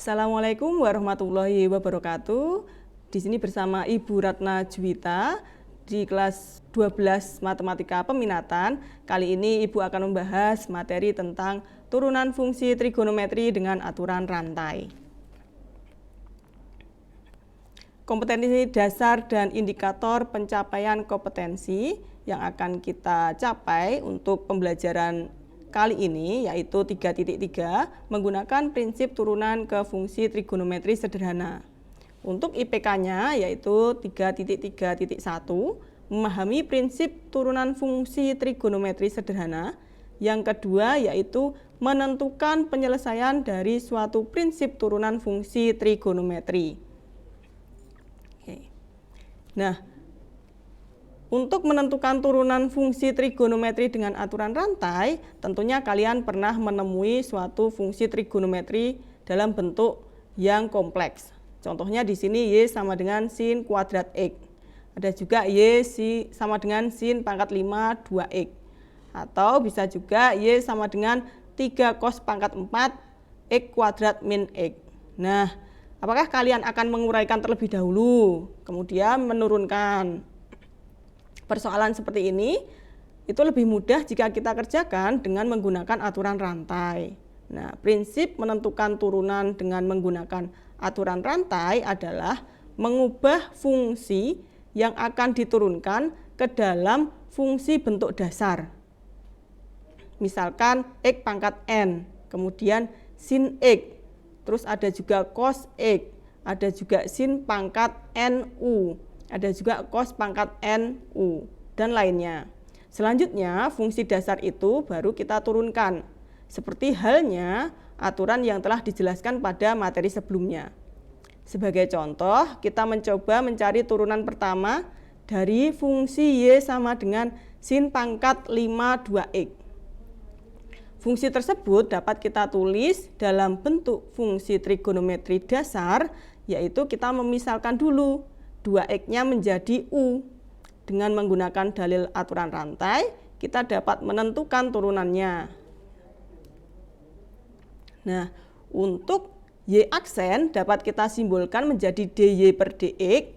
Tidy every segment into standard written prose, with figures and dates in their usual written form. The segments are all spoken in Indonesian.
Assalamualaikum warahmatullahi wabarakatuh. Di sini bersama Ibu Ratna Juwita di kelas 12 Matematika Peminatan. Kali ini Ibu akan membahas materi tentang turunan fungsi trigonometri dengan aturan rantai. Kompetensi dasar dan indikator pencapaian kompetensi yang akan kita capai untuk pembelajaran kali ini yaitu 3.3 menggunakan prinsip turunan ke fungsi trigonometri sederhana. Untuk IPK-nya yaitu 3.3.1 memahami prinsip turunan fungsi trigonometri sederhana. Yang kedua yaitu menentukan penyelesaian dari suatu prinsip turunan fungsi trigonometri. Nah, untuk menentukan turunan fungsi trigonometri dengan aturan rantai, tentunya kalian pernah menemui suatu fungsi trigonometri dalam bentuk yang kompleks. Contohnya di sini Y sama dengan sin kuadrat X. Ada juga Y sama dengan sin pangkat 5 2X. Atau bisa juga Y sama dengan 3 cos pangkat 4 X kuadrat min X. Nah, apakah kalian akan menguraikan terlebih dahulu, kemudian menurunkan persoalan seperti ini? Itu lebih mudah jika kita kerjakan dengan menggunakan aturan rantai. Nah, prinsip menentukan turunan dengan menggunakan aturan rantai adalah mengubah fungsi yang akan diturunkan ke dalam fungsi bentuk dasar. Misalkan X pangkat N, kemudian sin X, terus ada juga cos X, ada juga sin pangkat NU, ada juga cos pangkat NU, dan lainnya. Selanjutnya, fungsi dasar itu baru kita turunkan, seperti halnya aturan yang telah dijelaskan pada materi sebelumnya. Sebagai contoh, kita mencoba mencari turunan pertama dari fungsi Y sama dengan sin pangkat 5 2X. Fungsi tersebut dapat kita tulis dalam bentuk fungsi trigonometri dasar, yaitu kita memisalkan dulu 2X-nya menjadi U. Dengan menggunakan dalil aturan rantai, kita dapat menentukan turunannya. Nah, untuk Y aksen dapat kita simbolkan menjadi DY per DX,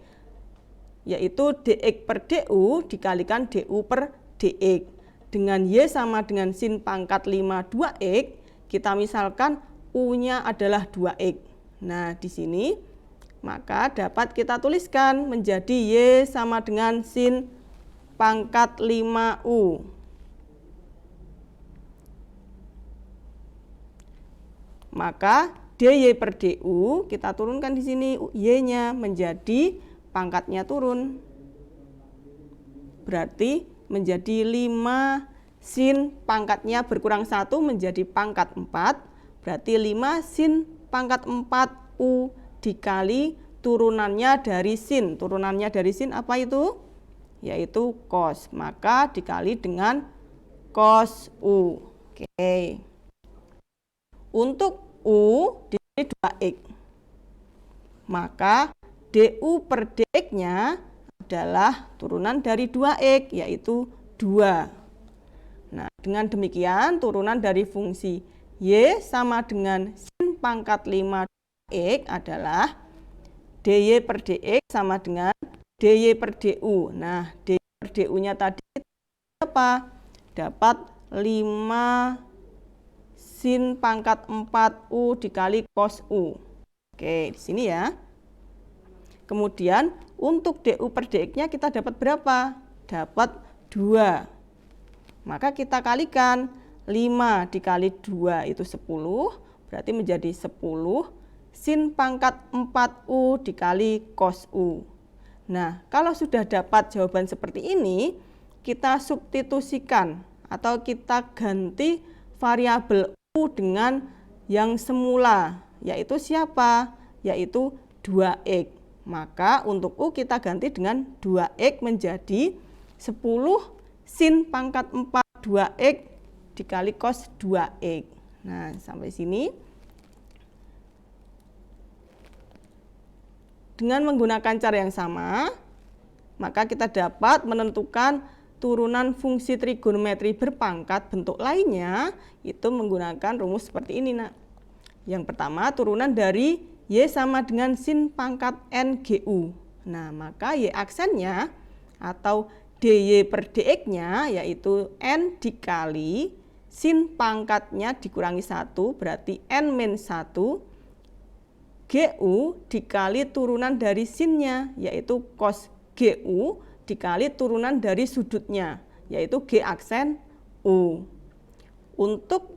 yaitu DX per DU dikalikan DU per DX. Dengan Y sama dengan sin pangkat 5 2X, kita misalkan U-nya adalah 2X. Nah, di sini maka dapat kita tuliskan menjadi Y sama dengan sin pangkat 5U. Maka DY per DU kita turunkan di sini, Y-nya menjadi pangkatnya turun. Berarti menjadi 5 sin pangkatnya berkurang 1 menjadi pangkat 4. Berarti 5 sin pangkat 4U dikali turunannya dari sin. Turunannya dari sin apa itu? Yaitu cos. Maka dikali dengan cos U. Oke. Untuk U di 2X. Maka DU per DX-nya adalah turunan dari 2X, yaitu 2. Nah, dengan demikian turunan dari fungsi Y sama dengan sin pangkat 5 X adalah DY per DX sama dengan DY per DU. Nah, DY per DU-nya tadi apa? Dapat 5 sin pangkat 4U dikali cos U. Oke, di sini ya. Kemudian untuk DU per DX-nya kita dapat berapa? Dapat 2. Maka kita kalikan 5 dikali 2 itu 10, berarti menjadi 10 sin pangkat 4U dikali cos U. Nah, kalau sudah dapat jawaban seperti ini, kita substitusikan atau kita ganti variabel U dengan yang semula, yaitu siapa? Yaitu 2X. Maka untuk U kita ganti dengan 2X menjadi 10 sin pangkat 4 2X dikali cos 2X. Nah, sampai sini. Dengan menggunakan cara yang sama, maka kita dapat menentukan turunan fungsi trigonometri berpangkat bentuk lainnya itu menggunakan rumus seperti ini, Nak. Yang pertama turunan dari Y sama dengan sin pangkat NGU. Nah, maka Y aksennya atau DY per DX-nya yaitu N dikali sin pangkatnya dikurangi 1 berarti N-1 GU dikali turunan dari sinnya yaitu cos GU dikali turunan dari sudutnya yaitu G aksen U. Untuk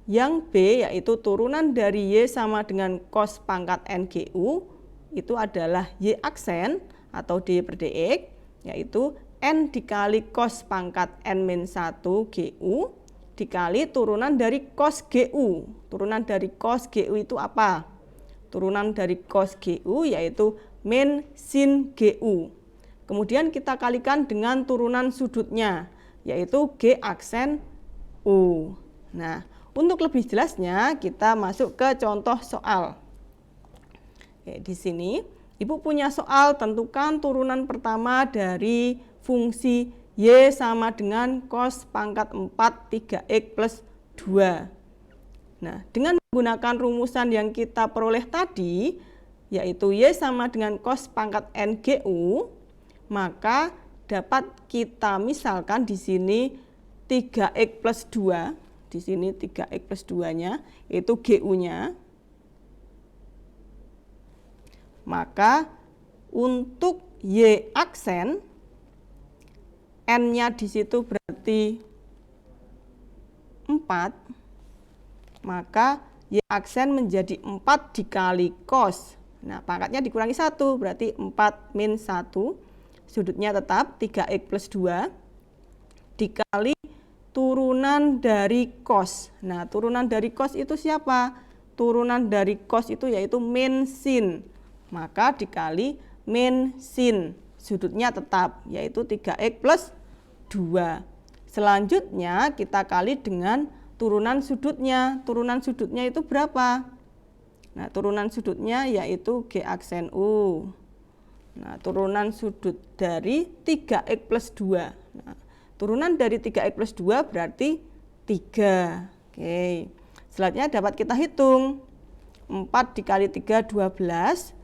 yang B yaitu turunan dari Y sama dengan cos pangkat NGU itu adalah Y aksen atau D per DX yaitu N dikali cos pangkat N-1 GU dikali turunan dari cos GU. Turunan dari cos GU itu apa? Turunan dari cos GU yaitu min sin GU. Kemudian kita kalikan dengan turunan sudutnya yaitu G aksen U. Nah, untuk lebih jelasnya kita masuk ke contoh soal. Oke, di sini Ibu punya soal tentukan turunan pertama dari fungsi Y sama dengan cos pangkat 4 3x plus 2. Nah, dengan menggunakan rumusan yang kita peroleh tadi, yaitu Y sama dengan cos pangkat NGU, maka dapat kita misalkan di sini 3x plus 2. Di sini 3x plus 2-nya, itu GU-nya. Maka untuk Y aksen, N-nya di situ berarti 4, maka Y aksen menjadi 4 dikali cos. Nah, pangkatnya dikurangi 1, berarti 4 min 1, sudutnya tetap 3x plus 2, dikali turunan dari cos. Nah, turunan dari cos itu siapa? Turunan dari cos itu yaitu min sin. Maka dikali min sin. Sudutnya tetap yaitu 3x plus 2. Selanjutnya kita kali dengan turunan sudutnya. Turunan sudutnya itu berapa? Nah, turunan sudutnya yaitu G aksen U. Nah, turunan sudut dari 3x plus 2. Nah, turunan dari 3x plus 2 berarti 3. Oke. Selanjutnya dapat kita hitung. 4 dikali 3, 12.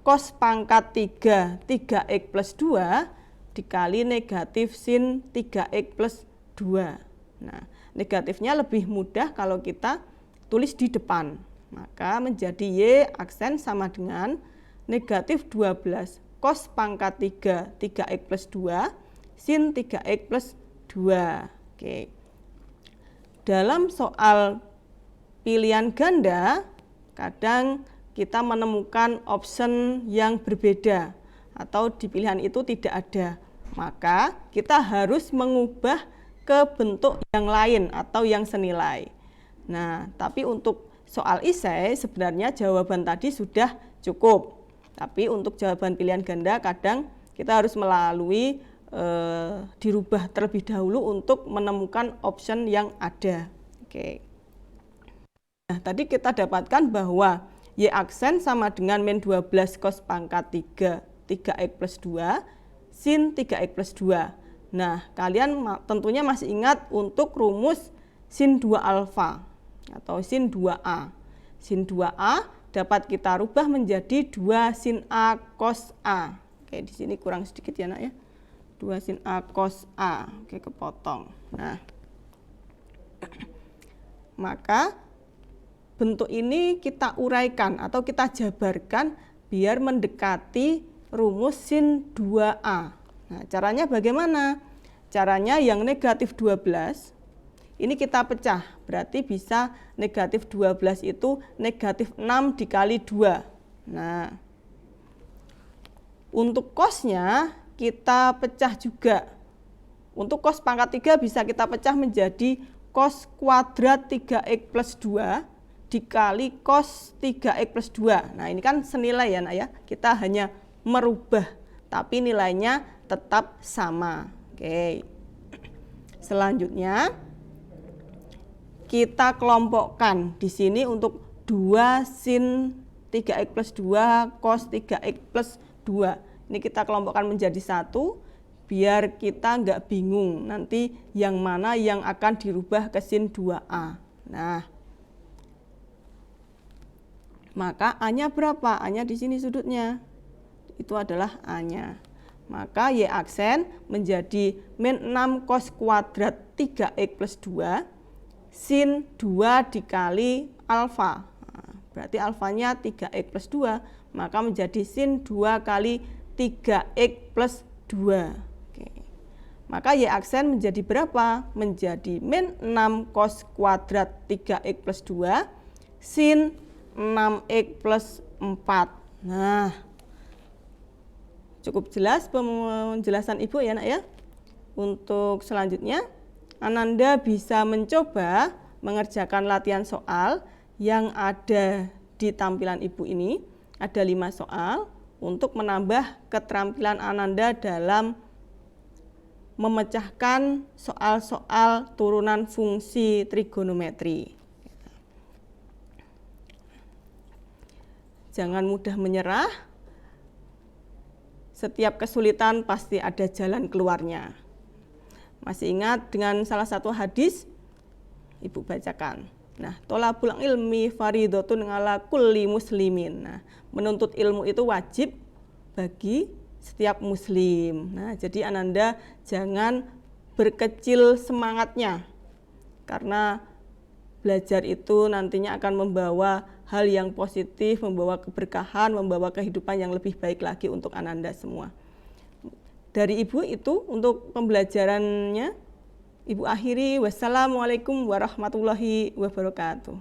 Cos pangkat 3, 3x plus 2 dikali negatif sin 3x plus 2. Nah, negatifnya lebih mudah kalau kita tulis di depan. Maka menjadi Y aksen sama dengan negatif 12 cos pangkat 3, 3x plus 2 sin 3x plus 2. Oke. Dalam soal pilihan ganda, kadang kita menemukan option yang berbeda atau di pilihan itu tidak ada. Maka kita harus mengubah ke bentuk yang lain atau yang senilai. Nah, tapi untuk soal esai sebenarnya jawaban tadi sudah cukup. Tapi untuk jawaban pilihan ganda kadang kita harus melalui dirubah terlebih dahulu untuk menemukan option yang ada. Oke. Nah, tadi kita dapatkan bahwa Y aksen sama dengan min 12 cos pangkat 3, 3x plus 2, sin 3x plus 2. Nah, kalian tentunya masih ingat untuk rumus sin 2 alfa atau sin 2A. Sin 2A dapat kita rubah menjadi 2 sin A cos A. Oke, di sini kurang sedikit ya nak ya. 2 sin A cos A. Oke, kepotong. Nah, maka bentuk ini kita uraikan atau kita jabarkan biar mendekati rumus sin 2A. Nah, caranya bagaimana? Caranya yang negatif 12 ini kita pecah, berarti bisa negatif 12 itu negatif 6 dikali 2. Nah, untuk cosnya kita pecah juga. Untuk cos pangkat 3 bisa kita pecah menjadi cos kuadrat 3x plus 2 dikali cos 3x plus 2. Nah, ini kan senilai ya nak ya. Kita hanya merubah, tapi nilainya tetap sama. Oke. Selanjutnya kita kelompokkan di sini untuk 2 sin 3x plus 2 cos 3x plus 2. Ini kita kelompokkan menjadi 1 biar kita nggak bingung nanti yang mana yang akan dirubah ke sin 2A. Nah, Maka A-nya berapa? A-nya di sini sudutnya. Itu adalah A-nya. Maka Y aksen menjadi min 6 cos kuadrat 3X plus 2 sin 2 dikali alfa. Nah, berarti alfanya 3X plus 2, maka menjadi sin 2 kali 3X plus 2. Oke. Maka Y aksen menjadi berapa? Menjadi min 6 cos kuadrat 3X plus 2 sin 6X plus 4. Nah, cukup jelas penjelasan Ibu ya nak ya. Untuk selanjutnya, Ananda bisa mencoba mengerjakan latihan soal yang ada di tampilan Ibu ini. Ada 5 soal untuk menambah keterampilan Ananda dalam memecahkan soal-soal turunan fungsi trigonometri. Jangan mudah menyerah. Setiap kesulitan pasti ada jalan keluarnya. Masih ingat dengan salah satu hadis? Ibu bacakan. Nah, tolabul ilmi faridotun ala kulli muslimin. Nah, menuntut ilmu itu wajib bagi setiap muslim. Nah, jadi Ananda jangan berkecil semangatnya. Karena belajar itu nantinya akan membawa hal yang positif, membawa keberkahan, membawa kehidupan yang lebih baik lagi untuk Ananda semua. Dari Ibu itu untuk pembelajarannya, Ibu akhiri. Wassalamualaikum warahmatullahi wabarakatuh.